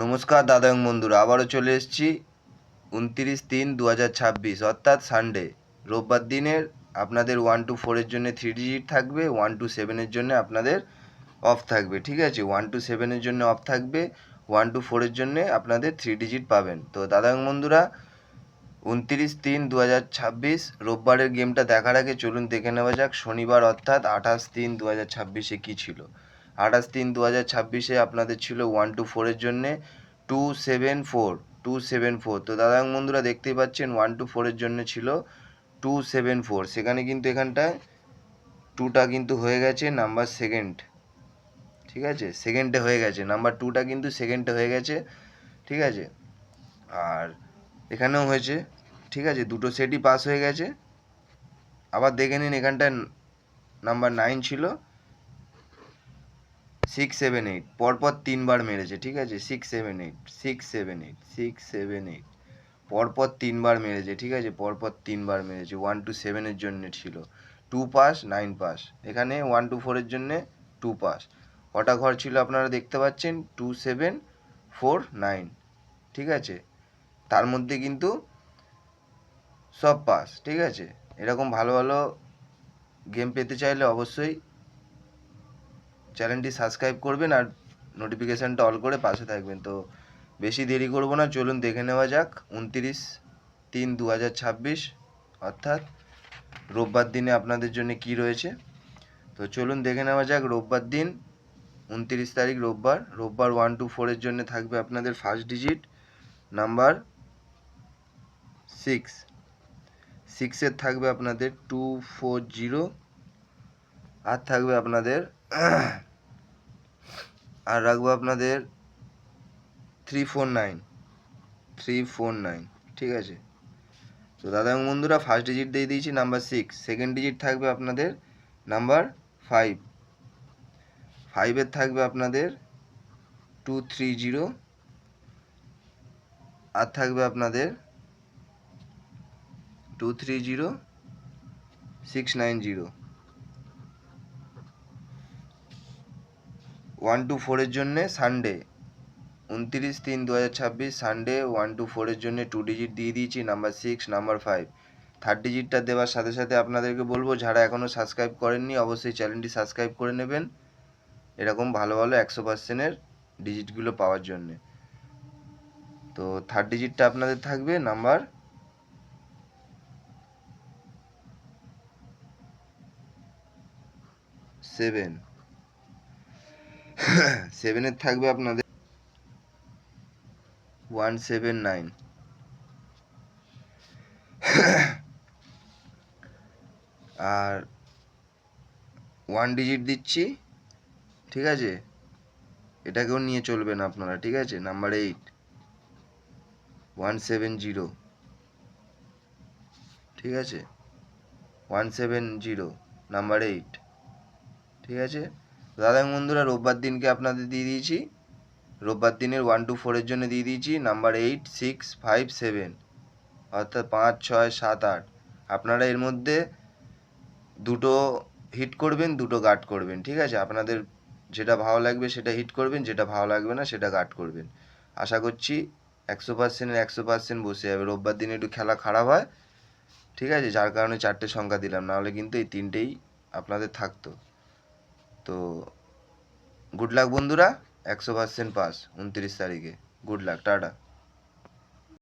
নমস্কার দাদা এবং বন্ধুরা, আবারও চলে এসেছি 29/3/2026 অর্থাৎ সানডে রোববার দিনের আপনাদের 1 to 4-এর জন্য 3 ডিজিট থাকবে, 1 to 7-এর জন্য আপনাদের অফ থাকবে। ঠিক আছে, 1 to 7-এর জন্য অফ থাকবে, 1 to 4-এর জন্য আপনাদের 3 ডিজিট পাবেন। তো দাদা এবং বন্ধুরা, 29/3/2026 রোববারের গেমটা দেখার আগে চলুন দেখে নেওয়া যাক শনিবার অর্থাৎ 28/3/2026-এ কী ছিল। 28/3/2026-এ আপনাদের ছিল 1 to 4-এর জন্যে 274। তো দাদা এবং বন্ধুরা দেখতেই পাচ্ছেন 1 to 4-এর জন্য ছিল 274। সেখানে কিন্তু এখানটায় 2টা কিন্তু হয়ে গেছে নাম্বার সেকেন্ড। ঠিক আছে, সেকেন্ডে হয়ে গেছে, নাম্বার 2টা কিন্তু সেকেন্ডে হয়ে গেছে। ঠিক আছে, আর এখানেও হয়েছে। ঠিক আছে, দুটো সেটই পাস হয়ে গেছে। আবার দেখে নিন, এখানটায় নাম্বার 9 ছিল 678, পরপর 3বার মেরেছে। ঠিক আছে, 678 678 678 পরপর 3বার মেরেছে। ঠিক আছে, পরপর 3বার মেরেছে। 1 to 7-এর জন্য ছিল 2 পাস 9 পাস, এখানে 1 to 4-এর জন্য 2 পাস। কটা ঘর ছিল আপনারা দেখতে পাচ্ছেন, 2 7 4 9। ঠিক আছে, তার মধ্যে কিন্তু সব পাস। ঠিক আছে, এরকম ভালো ভালো গেম পেতে চাইলে অবশ্যই চ্যানেলটি সাবস্ক্রাইব করবেন আর নোটিফিকেশানটা অল করে পাশে থাকবেন। তো বেশি দেরি করব না, চলুন দেখে নেওয়া যাক 29/3/2026 অর্থাৎ রোববার দিনে আপনাদের জন্য কি রয়েছে। তো চলুন দেখে নেওয়া যাক রোববার দিন 29 তারিখ রোববার 1 to 4-এর জন্য থাকবে আপনাদের ফার্স্ট ডিজিট নাম্বার 6 থাকবে আপনাদের 240, আর থাকবে আপনাদের আর রাখবো আপনাদের 349। ঠিক আছে, তো দাদা এবং বন্ধুরা ফার্স্ট ডিজিট দিয়ে দিয়েছি নাম্বার 6, সেকেন্ড ডিজিট থাকবে আপনাদের নাম্বার 5 থাকবে আপনাদের 230, আর থাকবে আপনাদের 230 690। 1 to 4-এর জন্যে সানডে 29/3/2026 সানডে 1 to 4-এর জন্য 2 ডিজিট দিয়ে দিয়েছি নাম্বার 6 নাম্বার 5। থার্ড ডিজিটটা দেওয়ার সাথে সাথে আপনাদেরকে বলবো, যারা এখনও সাবস্ক্রাইব করেননি অবশ্যই চ্যানেলটি সাবস্ক্রাইব করে নেবেন এরকম ভালো ভালো 100%-এর ডিজিটগুলো পাওয়ার জন্যে। তো থার্ড ডিজিটটা আপনাদের থাকবে নাম্বার 7 থাকবে আপনাদের 179। আর 1 ডিজিট দিচ্ছি। ঠিক আছে, এটাকেও নিয়ে চলবেন আপনারা। ঠিক আছে, নাম্বার 170। ঠিক আছে, 170 নাম্বার 8। ঠিক আছে, দাদা বন্ধুরা রোববার দিনকে আপনাদের দিয়ে দিয়েছি, রোববার দিনের 1 to 4-এর জন্য দিয়ে দিয়েছি নাম্বার 8 6 5 7, অর্থাৎ 5 6 7 8। আপনারা এর মধ্যে দুটো হিট করবেন, দুটো গার্ড করবেন। ঠিক আছে, আপনাদের যেটা ভালো লাগবে সেটা হিট করবেন, যেটা ভালো লাগবে না সেটা গার্ড করবেন। আশা করছি 100%-এর 100% বসে যাবে। রোববার দিনে একটু খেলা খারাপ হয়, ঠিক আছে, যার কারণে 4টে সংখ্যা দিলাম, নাহলে কিন্তু এই 3টেই আপনাদের থাকতো। তো গুড লাক বন্ধুরা, 100% পাস 29 তারিখে। Good luck, tata.